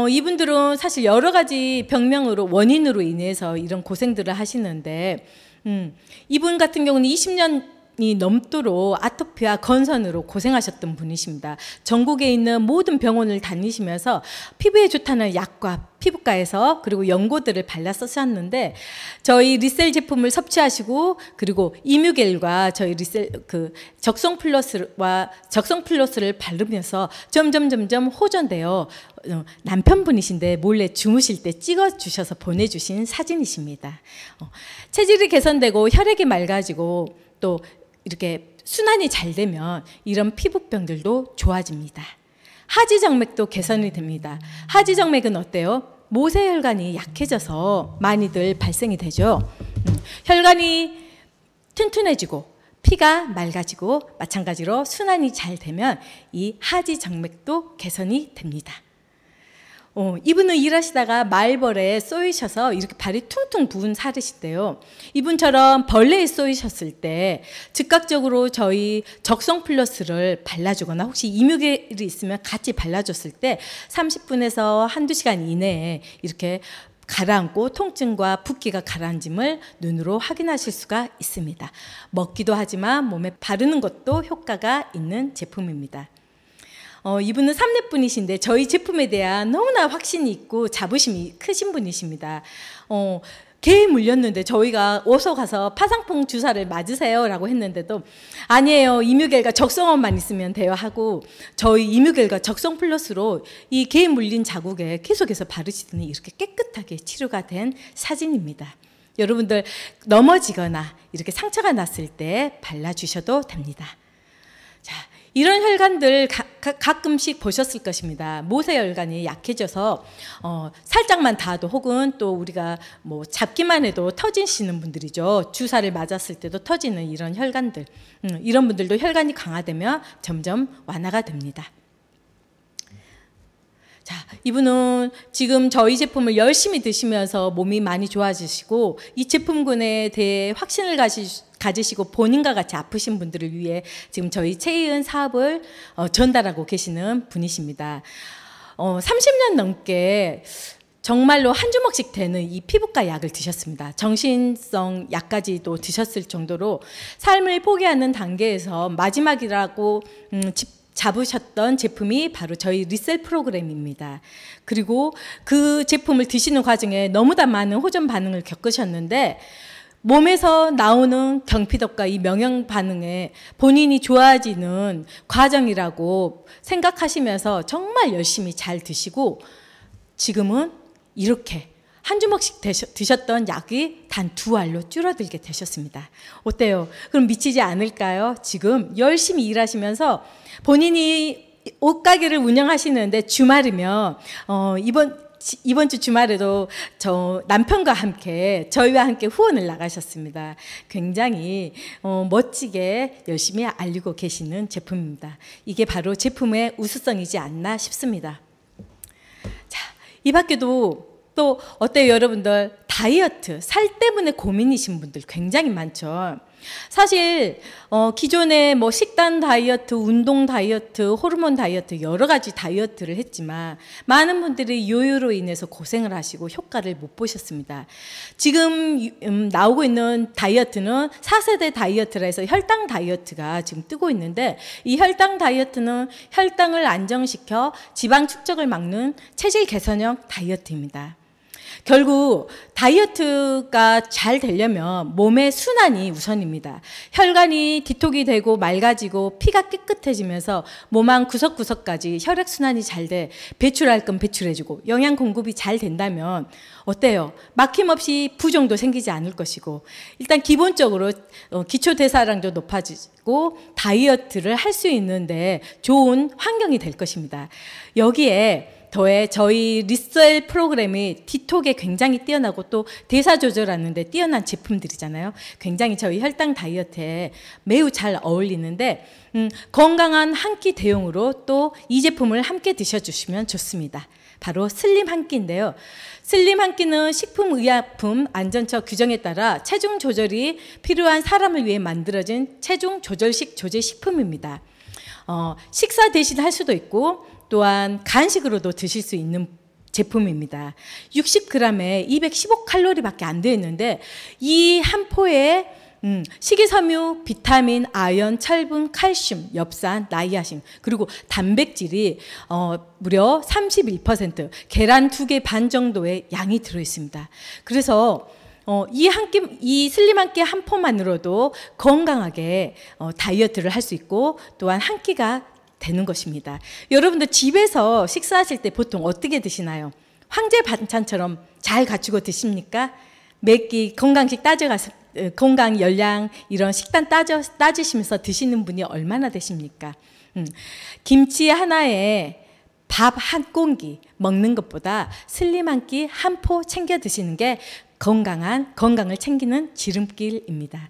이분들은 사실 여러 가지 병명으로 원인으로 인해서 이런 고생들을 하시는데 이분 같은 경우는 20년 이 넘도록 아토피와 건선으로 고생하셨던 분이십니다. 전국에 있는 모든 병원을 다니시면서 피부에 좋다는 약과 피부과에서 그리고 연고들을 발라 쓰셨는데 저희 리셀 제품을 섭취하시고 그리고 이뮤겔과 저희 리셀 적성 플러스를 바르면서 점점 호전되어 남편분이신데 몰래 주무실 때 찍어주셔서 보내주신 사진이십니다. 체질이 개선되고 혈액이 맑아지고 또 이렇게 순환이 잘 되면 이런 피부병들도 좋아집니다. 하지정맥도 개선이 됩니다. 하지정맥은 어때요? 모세혈관이 약해져서 많이들 발생이 되죠. 혈관이 튼튼해지고 피가 맑아지고 마찬가지로 순환이 잘 되면 이 하지정맥도 개선이 됩니다. 이분은 일하시다가 말벌에 쏘이셔서 이렇게 발이 퉁퉁 부은 사례신데요. 이분처럼 벌레에 쏘이셨을 때 즉각적으로 저희 적성 플러스를 발라주거나 혹시 이뮤겔이 있으면 같이 발라줬을 때 30분에서 한두 시간 이내에 이렇게 가라앉고 통증과 붓기가 가라앉음을 눈으로 확인하실 수가 있습니다. 먹기도 하지만 몸에 바르는 것도 효과가 있는 제품입니다. 이분은 삼례분이신데 저희 제품에 대한 너무나 확신이 있고 자부심이 크신 분이십니다. 개에 물렸는데 저희가 어서 가서 파상풍 주사를 맞으세요 라고 했는데도 아니에요, 이뮤겔과 적성원만 있으면 돼요 하고 저희 이뮤겔과 적성 플러스로 이 개에 물린 자국에 계속해서 바르시더니 이렇게 깨끗하게 치료가 된 사진입니다. 여러분들 넘어지거나 이렇게 상처가 났을 때 발라주셔도 됩니다. 자, 이런 혈관들 가끔씩 보셨을 것입니다. 모세혈관이 약해져서 살짝만 닿아도 혹은 또 우리가 뭐 잡기만 해도 터지시는 분들이죠. 주사를 맞았을 때도 터지는 이런 혈관들. 이런 분들도 혈관이 강화되면 점점 완화가 됩니다. 자, 이분은 지금 저희 제품을 열심히 드시면서 몸이 많이 좋아지시고 이 제품군에 대해 확신을 가지시고 본인과 같이 아프신 분들을 위해 지금 저희 체이은 사업을 전달하고 계시는 분이십니다. 30년 넘게 정말로 한 주먹씩 되는 이 피부과 약을 드셨습니다. 정신성 약까지도 드셨을 정도로 삶을 포기하는 단계에서 마지막이라고 잡으셨던 제품이 바로 저희 리셀 프로그램입니다. 그리고 그 제품을 드시는 과정에 너무나 많은 호전 반응을 겪으셨는데 몸에서 나오는 경피덕과 이 명형 반응에 본인이 좋아지는 과정이라고 생각하시면서 정말 열심히 잘 드시고 지금은 이렇게 한 주먹씩 드셨던 약이 단 2알로 줄어들게 되셨습니다. 어때요? 그럼 미치지 않을까요? 지금 열심히 일하시면서 본인이 옷가게를 운영하시는데 주말이면 이번 주 주말에도 저 남편과 함께 저희와 함께 후원을 나가셨습니다. 굉장히 멋지게 열심히 알리고 계시는 제품입니다. 이게 바로 제품의 우수성이지 않나 싶습니다. 자, 이 밖에도 또 어때요, 여러분들? 다이어트, 살 때문에 고민이신 분들 굉장히 많죠. 사실 기존에 뭐 식단 다이어트, 운동 다이어트, 호르몬 다이어트 여러 가지 다이어트를 했지만 많은 분들이 요요로 인해서 고생을 하시고 효과를 못 보셨습니다. 지금 나오고 있는 다이어트는 4세대 다이어트라 해서 혈당 다이어트가 지금 뜨고 있는데 이 혈당 다이어트는 혈당을 안정시켜 지방 축적을 막는 체질 개선형 다이어트입니다. 결국 다이어트가 잘 되려면 몸의 순환이 우선입니다. 혈관이 디톡이 되고 맑아지고 피가 깨끗해지면서 몸 안 구석구석까지 혈액순환이 잘 돼 배출할 건 배출해주고 영양 공급이 잘 된다면 어때요? 막힘없이 부종도 생기지 않을 것이고 일단 기본적으로 기초대사량도 높아지고 다이어트를 할 수 있는데 좋은 환경이 될 것입니다. 여기에 더해 저희 리셀 프로그램이 디톡에 굉장히 뛰어나고 또 대사 조절하는 데 뛰어난 제품들이잖아요. 굉장히 저희 혈당 다이어트에 매우 잘 어울리는데 건강한 한 끼 대용으로 또 이 제품을 함께 드셔주시면 좋습니다. 바로 슬림 한 끼인데요. 슬림 한 끼는 식품의약품 안전처 규정에 따라 체중 조절이 필요한 사람을 위해 만들어진 체중 조절식 조제 식품입니다. 식사 대신 할 수도 있고 또한 간식으로도 드실 수 있는 제품입니다. 60g에 215칼로리밖에 안 되는데 이 한 포에 식이섬유, 비타민, 아연, 철분, 칼슘, 엽산, 나이아신 그리고 단백질이 무려 31%, 계란 2개 반 정도의 양이 들어있습니다. 그래서 이 슬림 한 끼 한 포만으로도 건강하게 다이어트를 할 수 있고 또한 한 끼가 되는 것입니다. 여러분들 집에서 식사하실 때 보통 어떻게 드시나요? 황제 반찬처럼 잘 갖추고 드십니까? 매끼 건강식 따져가서 건강 열량 이런 식단 따지시면서 드시는 분이 얼마나 되십니까? 김치 하나에 밥 한 공기 먹는 것보다 슬림 한 끼 한 포 챙겨 드시는 게 건강을 챙기는 지름길입니다.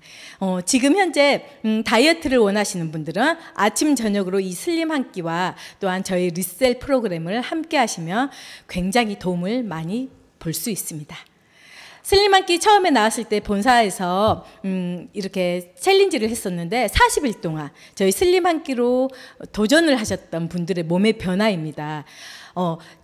지금 현재 다이어트를 원하시는 분들은 아침 저녁으로 이 슬림 한 끼와 또한 저희 리셀 프로그램을 함께 하시면 굉장히 도움을 많이 볼 수 있습니다. 슬림 한 끼 처음에 나왔을 때 본사에서 이렇게 챌린지를 했었는데 40일 동안 저희 슬림 한 끼로 도전을 하셨던 분들의 몸의 변화입니다.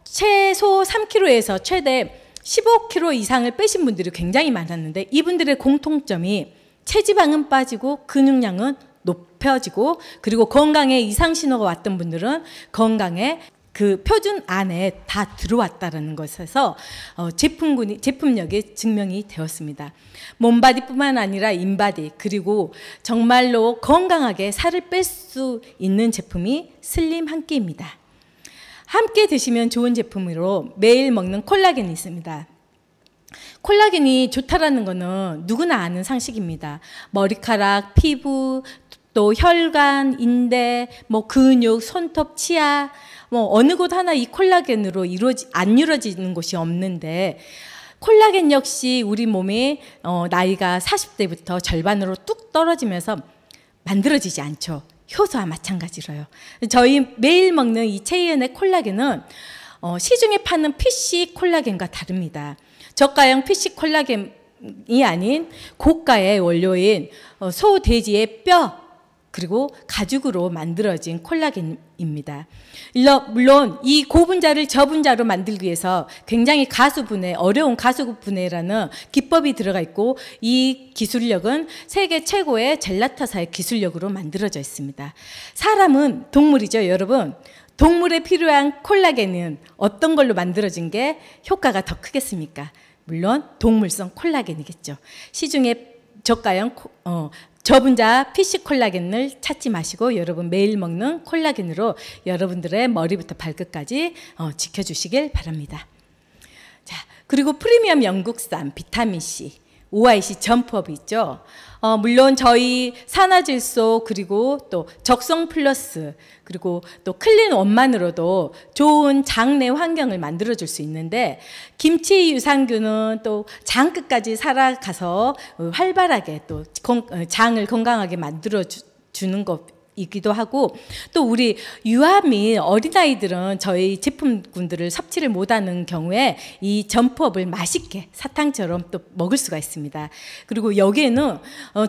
최소 3kg에서 최대 15kg 이상을 빼신 분들이 굉장히 많았는데 이분들의 공통점이 체지방은 빠지고 근육량은 높여지고 그리고 건강에 이상 신호가 왔던 분들은 건강에 그 표준 안에 다 들어왔다는 것에서 제품력이 증명이 되었습니다. 몸바디뿐만 아니라 인바디 그리고 정말로 건강하게 살을 뺄 수 있는 제품이 슬림 한 끼입니다. 함께 드시면 좋은 제품으로 매일 먹는 콜라겐이 있습니다. 콜라겐이 좋다라는 것은 누구나 아는 상식입니다. 머리카락, 피부, 또 혈관, 인대, 뭐 근육, 손톱, 치아, 뭐 어느 곳 하나 이 콜라겐으로 안 이루어지는 곳이 없는데, 콜라겐 역시 우리 몸이 나이가 40대부터 절반으로 뚝 떨어지면서 만들어지지 않죠. 효소와 마찬가지로요. 저희 매일 먹는 이 체이은의 콜라겐은 시중에 파는 PC 콜라겐과 다릅니다. 저가형 PC 콜라겐이 아닌 고가의 원료인 소, 돼지의 뼈 그리고 가죽으로 만들어진 콜라겐입니다. 물론 이 고분자를 저분자로 만들기 위해서 굉장히 어려운 가수분해라는 기법이 들어가 있고, 이 기술력은 세계 최고의 젤라타사의 기술력으로 만들어져 있습니다. 사람은 동물이죠, 여러분. 동물에 필요한 콜라겐은 어떤 걸로 만들어진 게 효과가 더 크겠습니까? 물론 동물성 콜라겐이겠죠. 시중에 저가형 저분자 PC 콜라겐을 찾지 마시고 여러분 매일 먹는 콜라겐으로 여러분들의 머리부터 발끝까지 지켜주시길 바랍니다. 자, 그리고 프리미엄 영국산 비타민C, OIC 점프업이 있죠. 물론 저희 산화질소 그리고 또 적성 플러스 그리고 또 클린 원만으로도 좋은 장내 환경을 만들어줄 수 있는데, 김치 유산균은 또 장 끝까지 살아가서 활발하게 또 장을 건강하게 만들어주는 것이기도 하고, 또 우리 유아 및 어린아이들은 저희 제품군들을 섭취를 못하는 경우에 이 점프업을 맛있게 사탕처럼 또 먹을 수가 있습니다. 그리고 여기에는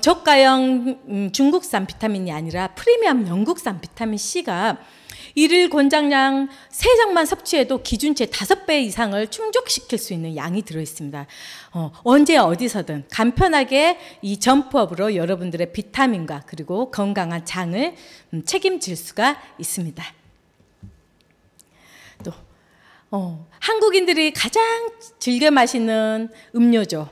저가형 중국산 비타민이 아니라 프리미엄 영국산 비타민 C가 일일 권장량 3장만 섭취해도 기준치 5배 이상을 충족시킬 수 있는 양이 들어있습니다. 언제 어디서든 간편하게 이 점프업으로 여러분들의 비타민과 그리고 건강한 장을 책임질 수가 있습니다. 또 한국인들이 가장 즐겨 마시는 음료죠.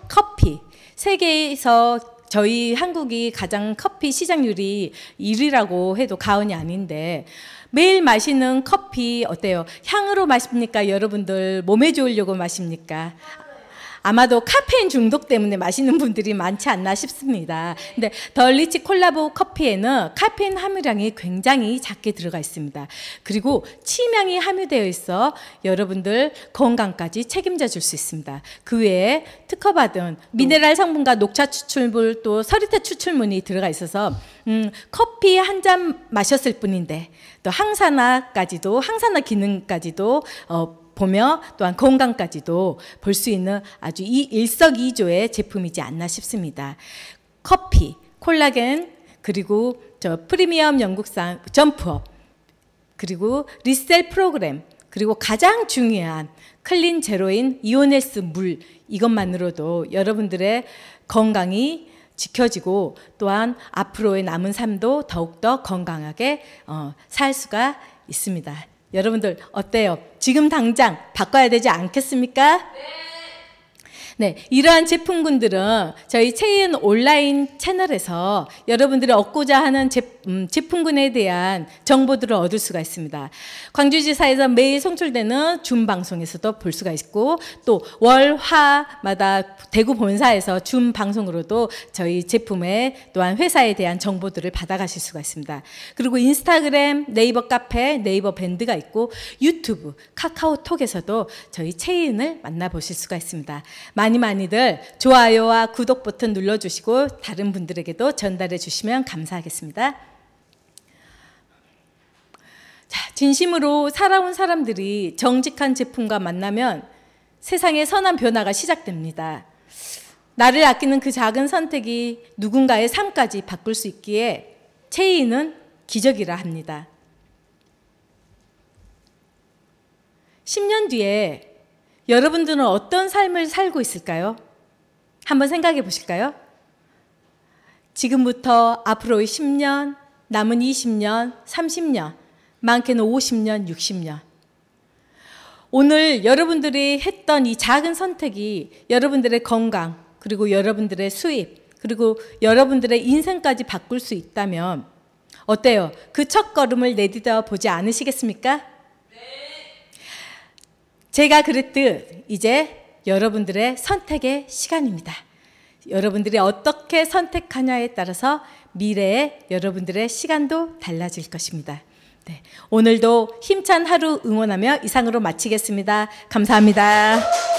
커피. 세계에서 저희 한국이 가장 커피 시장률이 1위라고 해도 과언이 아닌데, 매일 마시는 커피 어때요? 향으로 마십니까? 여러분들 몸에 좋으려고 마십니까? 아마도 카페인 중독 때문에 마시는 분들이 많지 않나 싶습니다. 근데 더 리치 콜라보 커피에는 카페인 함유량이 굉장히 작게 들어가 있습니다. 그리고 치명이 함유되어 있어 여러분들 건강까지 책임져 줄 수 있습니다. 그 외에 특허받은 미네랄 성분과 녹차 추출물 또 서리태 추출물이 들어가 있어서 커피 한 잔 마셨을 뿐인데 또 항산화 기능까지도 보며 또한 건강까지도 볼 수 있는 아주 일석이조의 제품이지 않나 싶습니다. 커피, 콜라겐, 그리고 프리미엄 영국산 점프업, 그리고 리셀 프로그램, 그리고 가장 중요한 클린 제로인 이오네스 물, 이것만으로도 여러분들의 건강이 지켜지고 또한 앞으로의 남은 삶도 더욱더 건강하게 살 수가 있습니다. 여러분들 어때요? 지금 당장 바꿔야 되지 않겠습니까? 네, 이러한 제품군들은 저희 체인 온라인 채널에서 여러분들이 얻고자 하는 제품군에 대한 정보들을 얻을 수가 있습니다. 광주지사에서 매일 송출되는 줌 방송에서도 볼 수가 있고, 또 월, 화마다 대구 본사에서 줌 방송으로도 저희 제품에 또한 회사에 대한 정보들을 받아가실 수가 있습니다. 그리고 인스타그램, 네이버 카페, 네이버 밴드가 있고 유튜브, 카카오톡에서도 저희 체인을 만나보실 수가 있습니다. 많이들 좋아요와 구독 버튼 눌러주시고 다른 분들에게도 전달해 주시면 감사하겠습니다. 자, 진심으로 살아온 사람들이 정직한 제품과 만나면 세상에 선한 변화가 시작됩니다. 나를 아끼는 그 작은 선택이 누군가의 삶까지 바꿀 수 있기에 체인은 기적이라 합니다. 10년 뒤에 여러분들은 어떤 삶을 살고 있을까요? 한번 생각해 보실까요? 지금부터 앞으로의 10년, 남은 20년, 30년, 많게는 50년, 60년. 오늘 여러분들이 했던 이 작은 선택이 여러분들의 건강, 그리고 여러분들의 수입, 그리고 여러분들의 인생까지 바꿀 수 있다면 어때요? 그 첫걸음을 내디뎌 보지 않으시겠습니까? 제가 그랬듯 이제 여러분들의 선택의 시간입니다. 여러분들이 어떻게 선택하냐에 따라서 미래의 여러분들의 시간도 달라질 것입니다. 네, 오늘도 힘찬 하루 응원하며 이상으로 마치겠습니다. 감사합니다.